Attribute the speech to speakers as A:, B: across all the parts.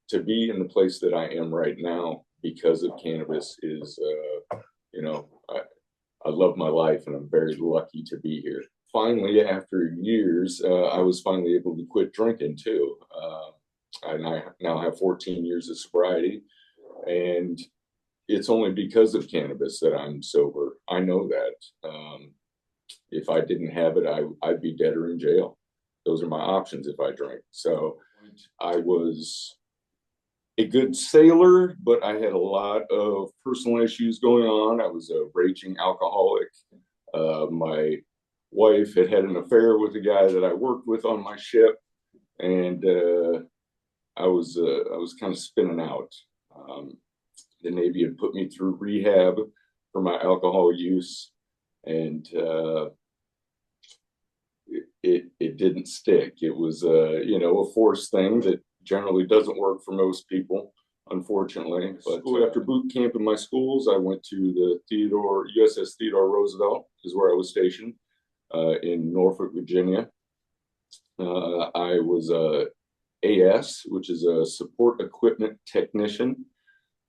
A: to be in the place that I am right now because of cannabis is, you know, I love my life and I'm very lucky to be here. Finally, after years, I was finally able to quit drinking too. And I now have 14 years of sobriety, and it's only because of cannabis that I'm sober. I know that. If I didn't have it, I'd be dead or in jail. Those are my options if I drank. So I was a good sailor, but I had a lot of personal issues going on. I was a raging alcoholic. My wife had an affair with a guy that I worked with on my ship, and I was kind of spinning out. The Navy had put me through rehab for my alcohol use, and it didn't stick. It was a forced thing that generally doesn't work for most people, unfortunately. But after boot camp in my schools, I went to the USS Theodore Roosevelt, is where I was stationed in Norfolk, Virginia. I was a AS, which is a support equipment technician.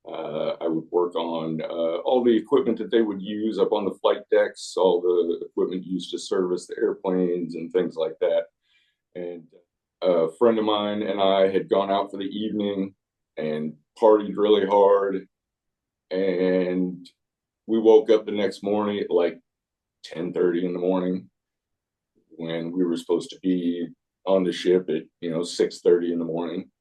A: I would work on all the equipment that they would use up on the flight decks, all the equipment used to service the airplanes and things like that. And a friend of mine and I had gone out for the evening and partied really hard. And we woke up the next morning at like 10:30 in the morning when we were supposed to be on the ship at 6:30 in the morning.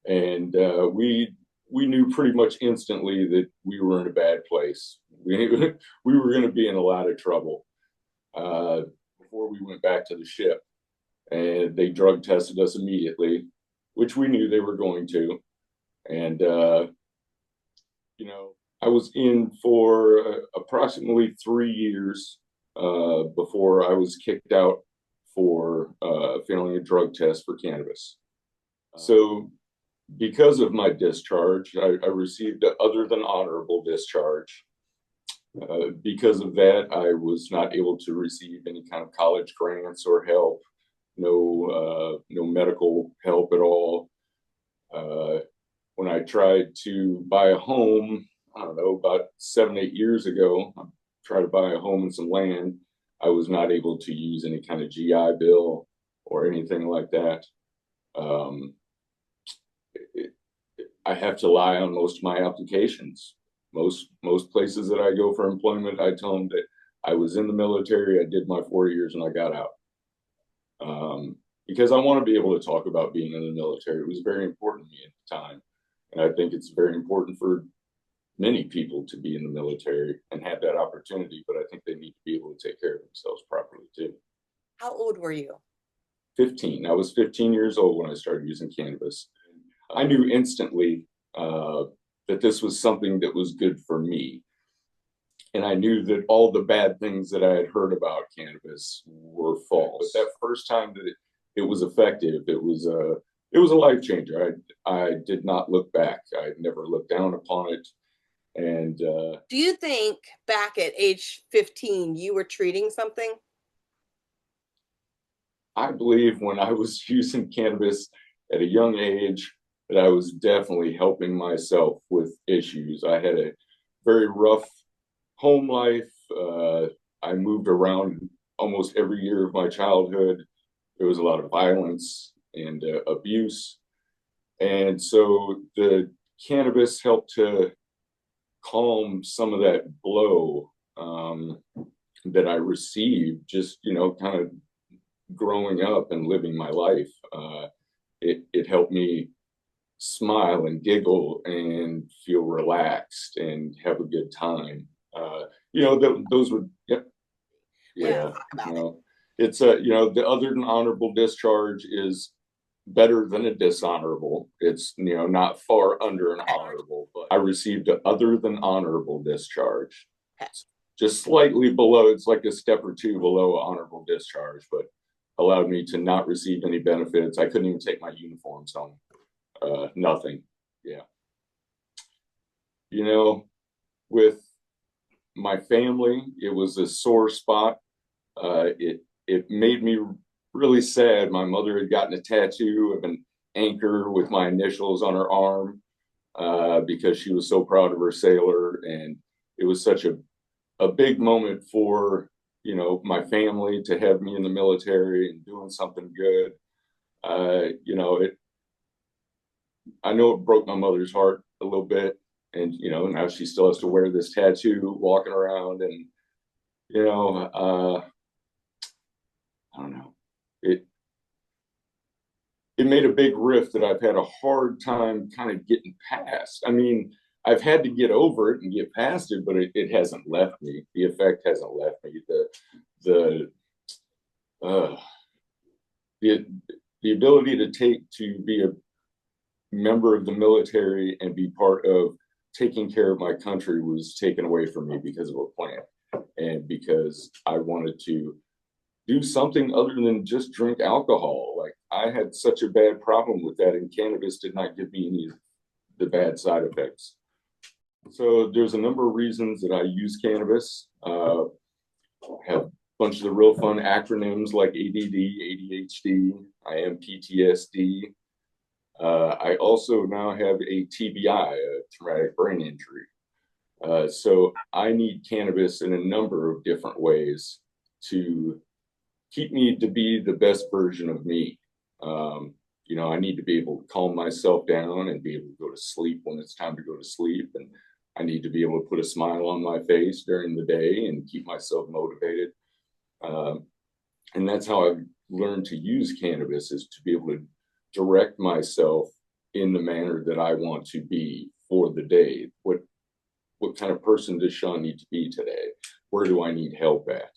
A: And we knew pretty much instantly that we were in a bad place. We were going to be in a lot of trouble before we went back to the ship. And they drug tested us immediately, which we knew they were going to. And, I was in for approximately 3 years before I was kicked out for failing a drug test for cannabis. So because of my discharge, I received an other than honorable discharge. Because of that, I was not able to receive any kind of college grants or help. No medical help at all. When I tried to buy a home, I don't know, about 7-8 years ago, I tried to buy a home and some land. I was not able to use any kind of GI Bill or anything like that. I have to lie on most of my applications. Most places that I go for employment, I tell them that I was in the military, I did my 4 years, and I got out. Because I want to be able to talk about being in the military. It was very important to me at the time. And I think it's very important for many people to be in the military and have that opportunity, but I think they need to be able to take care of themselves properly too.
B: How old were you?
A: 15. I was 15 years old when I started using cannabis. I knew instantly that this was something that was good for me. And I knew that all the bad things that I had heard about cannabis were false. But that first time that it was effective, it was a life changer. I did not look back. I never looked down upon it. And
B: do you think back at age 15 you were treating something?
A: I believe when I was using cannabis at a young age that I was definitely helping myself with issues. I had a very rough home life. I moved around almost every year of my childhood. There was a lot of violence and abuse. And so the cannabis helped to calm some of that blow that I received just, kind of growing up and living my life. It helped me smile and giggle and feel relaxed and have a good time. Those would, yeah. It's the other than honorable discharge is better than a dishonorable. It's not far under an honorable, but I received an other than honorable discharge. Just slightly below, it's like a step or two below honorable discharge, but allowed me to not receive any benefits. I couldn't even take my uniforms home. Nothing. Yeah. With my family, it was a sore spot. It made me really sad. My mother had gotten a tattoo of an anchor with my initials on her arm because she was so proud of her sailor. And it was such a big moment for, you know, my family to have me in the military and doing something good. You know, I know it broke my mother's heart a little bit. And, you know, now she still has to wear this tattoo walking around. And, you know, I don't know. It made a big rift that I've had a hard time kind of getting past. I mean, I've had to get over it and get past it, but it hasn't left me. The effect hasn't left me. The uh, the the ability to be a member of the military and be part of taking care of my country was taken away from me because of a plan and because I wanted to do something other than just drink alcohol. Like I had such a bad problem with that, and cannabis did not give me any of the bad side effects. So there's a number of reasons that I use cannabis. Have a bunch of the real fun acronyms like ADD, ADHD. I am PTSD. I also now have a TBI, a traumatic brain injury. So I need cannabis in a number of different ways to keep me to be the best version of me. You know, I need to be able to calm myself down and be able to go to sleep when it's time to go to sleep. And I need to be able to put a smile on my face during the day and keep myself motivated. And that's how I've learned to use cannabis, is to be able to direct myself in the manner that I want to be for the day. What kind of person does Shawn need to be today? Where do I need help at?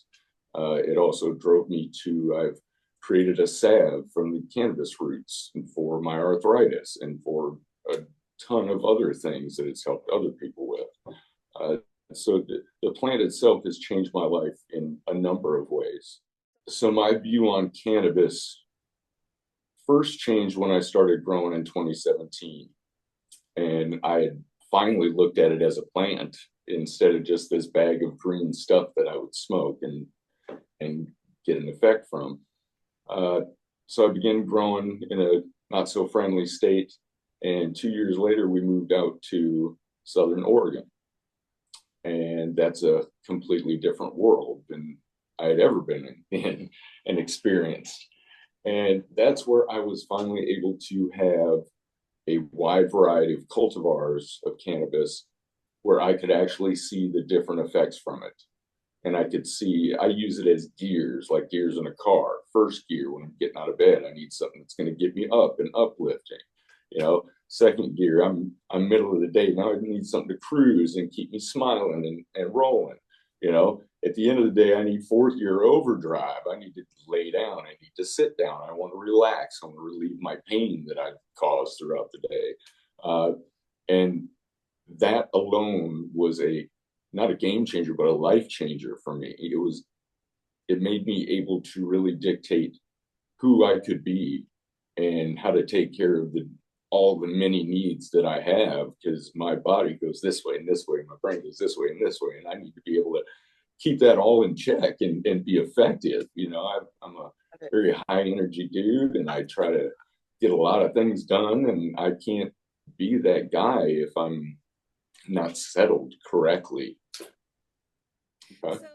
A: It also drove me to, I've created a salve from the cannabis roots for my arthritis and for a ton of other things that it's helped other people with. So the plant itself has changed my life in a number of ways. So my view on cannabis first changed when I started growing in 2017. And I had finally looked at it as a plant instead of just this bag of green stuff that I would smoke and get an effect from. So I began growing in a not so friendly state. And 2 years later, we moved out to Southern Oregon. And that's a completely different world than I had ever been in and experienced. And that's where I was finally able to have a wide variety of cultivars of cannabis where I could actually see the different effects from it. And I could see, I use it as gears, like gears in a car. First gear, when I'm getting out of bed, I need something that's going to get me up and uplifting. You know, second gear, I'm middle of the day. Now I need something to cruise and keep me smiling and rolling. You know, at the end of the day, I need fourth gear overdrive. I need to lay down. I need to sit down. I want to relax. I want to relieve my pain that I've caused throughout the day. And that alone was not a game changer, but a life changer for me. It made me able to really dictate who I could be and how to take care of all the many needs that I have, because my body goes this way and this way, and my brain goes this way and this way, and I need to be able to keep that all in check and be effective. You know, I'm a very high energy dude, and I try to get a lot of things done, and I can't be that guy if I'm not settled correctly. Okay.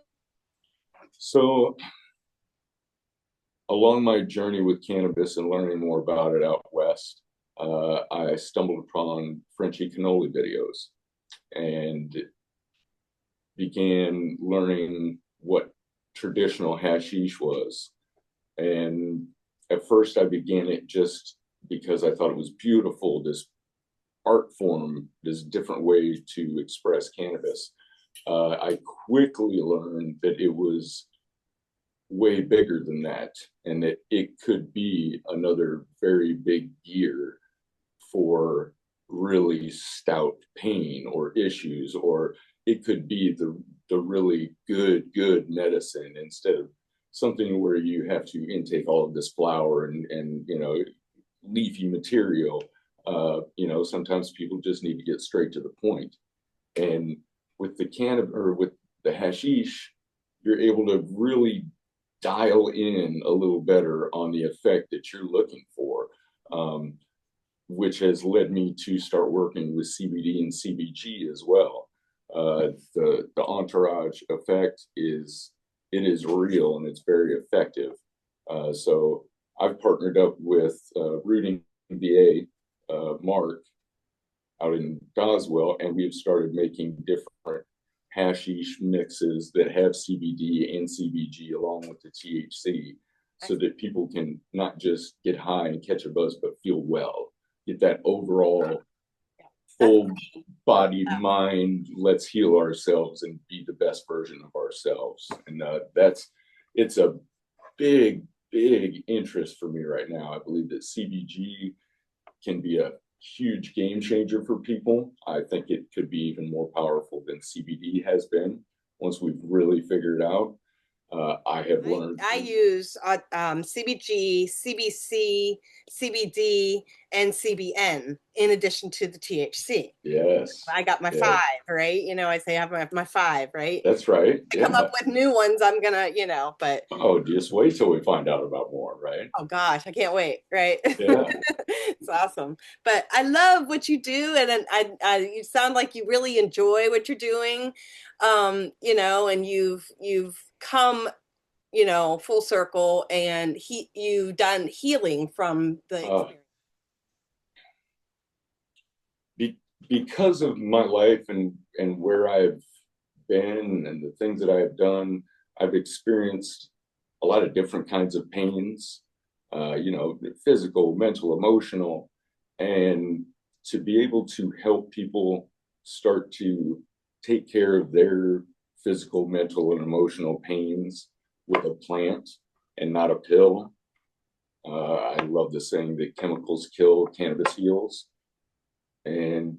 A: So along my journey with cannabis and learning more about it out west, I stumbled upon Frenchy cannoli videos and began learning what traditional hashish was. And at first I began it just because I thought it was beautiful, this art form, this different way to express cannabis. I quickly learned that it was way bigger than that, and that it could be another very big gear for really stout pain or issues, or it could be the really good medicine instead of something where you have to intake all of this flour and you know, leafy material. You know, sometimes people just need to get straight to the point. And with the cannabis or with the hashish, you're able to really dial in a little better on the effect that you're looking for. which has led me to start working with CBD and CBG as well. The entourage effect is real and it's very effective. So I've partnered up with Rooting VA, Mark, out in Goswell, and we've started making different hashish mixes that have CBD and CBG along with the THC, so that people can not just get high and catch a buzz, but feel well, get that overall full body, mind, let's heal ourselves and be the best version of ourselves. And it's a big, big interest for me right now. I believe that CBG can be a huge game changer for people. I think it could be even more powerful than CBD has been once we've really figured it out. I have learned.
B: I use CBG, CBC, CBD, and CBN in addition to the THC.
A: Yes.
B: I got my 5, right? I say I have my 5, right?
A: That's right.
B: I come up with new ones, I'm gonna, but.
A: Oh, just wait till we find out about more, right?
B: Oh gosh, I can't wait, right?
A: Yeah.
B: It's awesome. But I love what you do, and you sound like you really enjoy what you're doing. And you've come, full circle, and you've done healing from the experience.
A: Because of my life and where I've been and the things that I have done, I've experienced a lot of different kinds of pains, physical, mental, emotional, and to be able to help people start to take care of their physical, mental, and emotional pains with a plant and not a pill. I love the saying that chemicals kill, cannabis heals. And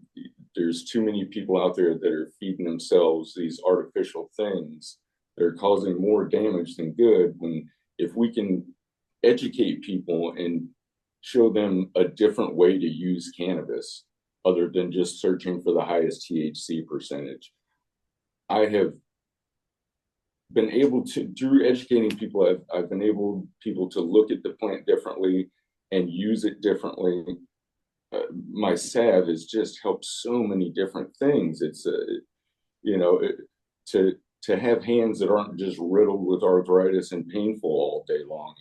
A: there's too many people out there that are feeding themselves these artificial things that are causing more damage than good. When if we can educate people and show them a different way to use cannabis other than just searching for the highest THC percentage. I have been able to, through educating people, I've been able people to look at the plant differently and use it differently. My salve has just helped so many different things. It's to have hands that aren't just riddled with arthritis and painful all day long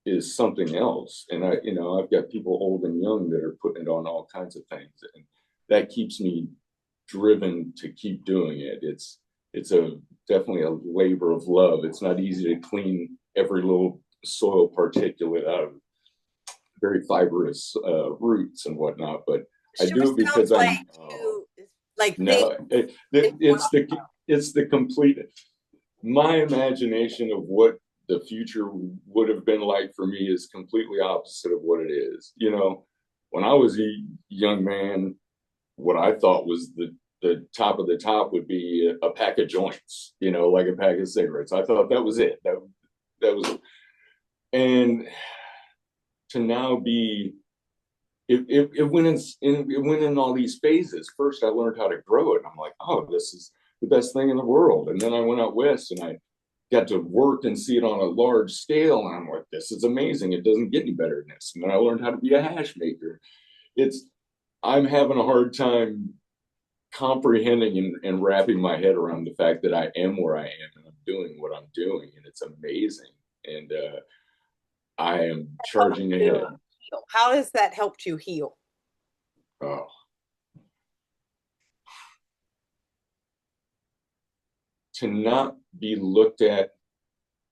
A: is something else. And I've got people old and young that are putting it on all kinds of things, and that keeps me driven to keep doing it. It's definitely a labor of love. It's not easy to clean every little soil particulate out of very fibrous roots and whatnot, but I do it because it's the complete, my imagination of what the future would have been like for me is completely opposite of what it is. When I was a young man, what I thought was the top of the top would be a pack of joints, like a pack of cigarettes. I thought that was it. That was, and to now be, it went in all these phases. First, I learned how to grow it. I'm like, oh, this is the best thing in the world. And then I went out west and I got to work and see it on a large scale. And I'm like, this is amazing. It doesn't get any better than this. And then I learned how to be a hash maker. I'm having a hard time comprehending and wrapping my head around the fact that I am where I am and I'm doing what I'm doing. And it's amazing. And I am charging ahead.
B: How has that helped you heal?
A: Oh. To not be looked at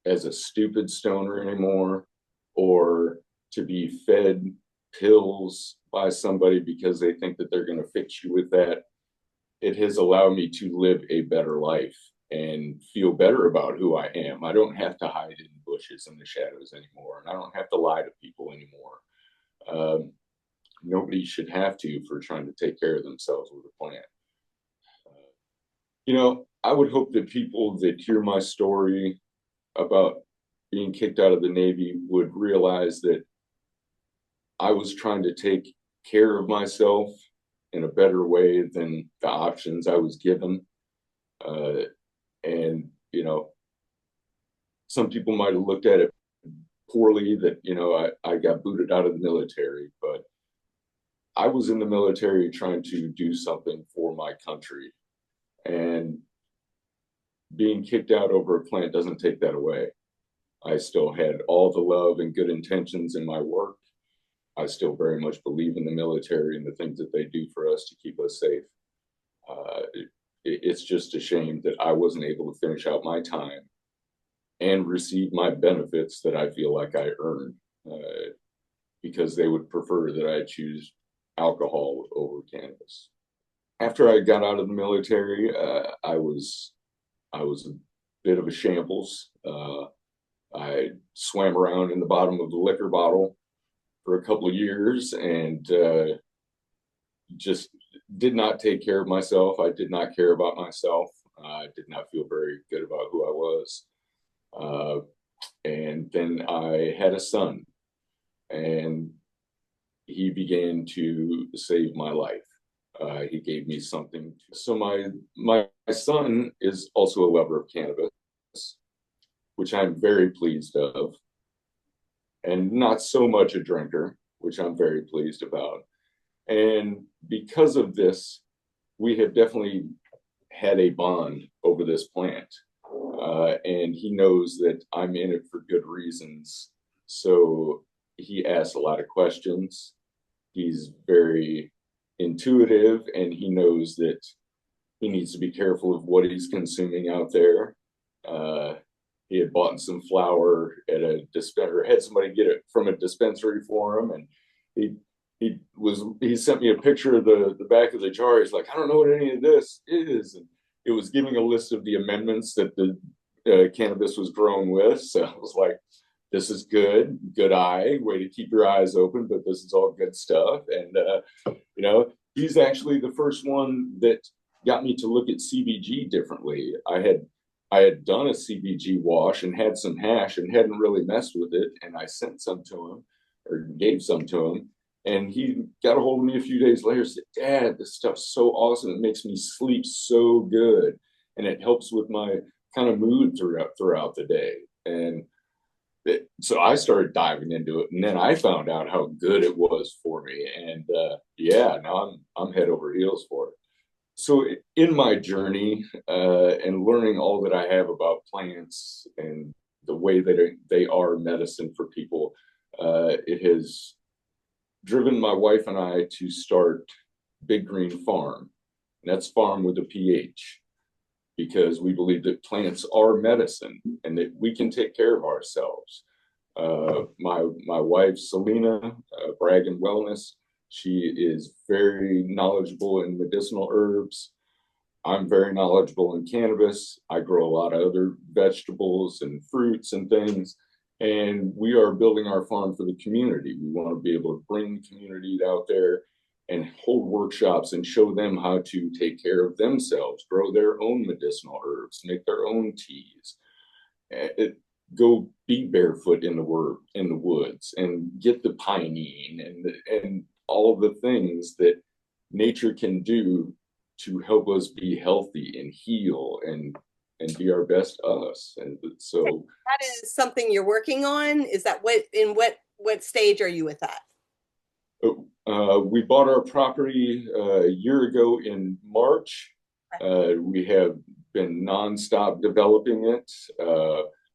A: as a stupid stoner anymore, or to be fed pills by somebody because they think that they're going to fix you with that. It has allowed me to live a better life and feel better about who I am. I don't have to hide in bushes in the shadows anymore, and I don't have to lie to people anymore. Nobody should have to for trying to take care of themselves with a plant. I would hope that people that hear my story about being kicked out of the Navy would realize that I was trying to take care of myself in a better way than the options I was given. And, some people might have looked at it poorly that, I got booted out of the military, but I was in the military trying to do something for my country, and being kicked out over a plant doesn't take that away. I still had all the love and good intentions in my work. I still very much believe in the military and the things that they do for us to keep us safe. It's just a shame that I wasn't able to finish out my time and receive my benefits that I feel like I earned, because they would prefer that I choose alcohol over cannabis. After I got out of the military, I was a bit of a shambles. I swam around in the bottom of the liquor bottle for a couple of years, and just did not take care of myself. I did not care about myself. I did not feel very good about who I was. And then I had a son, and he began to save my life. He gave me something. So my son is also a lover of cannabis, which I'm very pleased of, and not so much a drinker, which I'm very pleased about. And because of this, we have definitely had a bond over this plant. And he knows that I'm in it for good reasons. So he asks a lot of questions. He's very intuitive, and he knows that he needs to be careful of what he's consuming out there. He had bought some flour at a dispenser, had somebody get it from a dispensary for him, and he sent me a picture of the back of the jar. He's like, I don't know what any of this is, and it was giving a list of the amendments that the cannabis was grown with. So I was like, this is good eye, way to keep your eyes open, but this is all good stuff. And he's actually the first one that got me to look at CBG differently. I had done a CBG wash and had some hash and hadn't really messed with it, and I sent some to him, or gave some to him, and he got a hold of me a few days later and said, Dad, this stuff's so awesome. It makes me sleep so good, and it helps with my kind of mood throughout the day. And so I started diving into it, and then I found out how good it was for me. And now I'm head over heels for it. So in my journey and learning all that I have about plants and the way that they are medicine for people, it has driven my wife and I to start Big Green Farm. And that's farm with a PH, because we believe that plants are medicine and that we can take care of ourselves. My wife, Selena, Bragg and Wellness, she is very knowledgeable in medicinal herbs. I'm very knowledgeable in cannabis. I grow a lot of other vegetables and fruits and things. And we are building our farm for the community. We want to be able to bring the community out there and hold workshops and show them how to take care of themselves, grow their own medicinal herbs, make their own teas, go be barefoot in the woods and get the pinene and all of the things that nature can do to help us be healthy and heal and be our best us. And so
B: that is something you're working on. Is that what stage are you with that?
A: We bought our property a year ago in March. We have been nonstop developing it.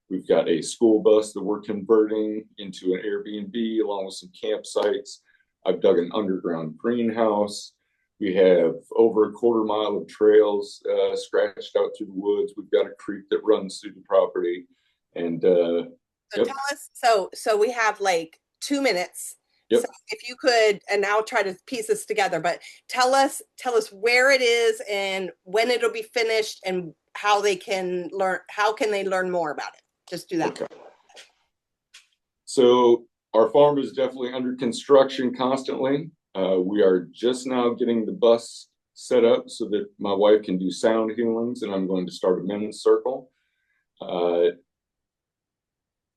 A: We've got a school bus that we're converting into an Airbnb along with some campsites. I've dug an underground greenhouse. We have over a quarter mile of trails scratched out through the woods. We've got a creek that runs through the property. And
B: so tell us, so we have like 2 minutes.
A: Yep.
B: So if you could, and I'll try to piece this together, but tell us where it is and when it'll be finished and how they can learn more about it. Just do that.
A: Okay. So our farm is definitely under construction constantly. We are just now getting the bus set up so that my wife can do sound healings, and I'm going to start a men's circle.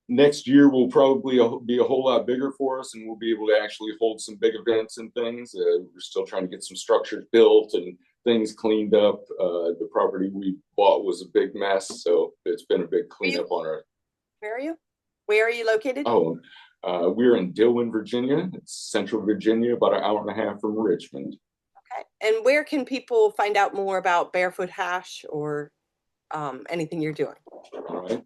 A: Next year will probably be a whole lot bigger for us, and we'll be able to actually hold some big events and things. We're still trying to get some structures built and things cleaned up. The property we bought was a big mess, so it's been a big cleanup on our.
B: Where are you? Where are you located?
A: Oh, We're in Dillon, Virginia. It's Central Virginia, about an hour and a half from Richmond.
B: Okay. And where can people find out more about Barefoot Hash or anything you're doing?
A: All right.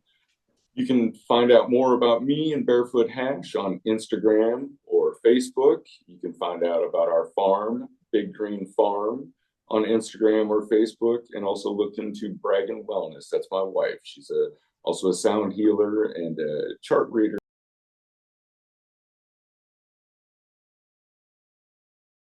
A: You can find out more about me and Barefoot Hash on Instagram or Facebook. You can find out about our farm, Big Green Farm, on Instagram or Facebook, and also look into Braggin Wellness. That's my wife. She's also a sound healer and a chart reader.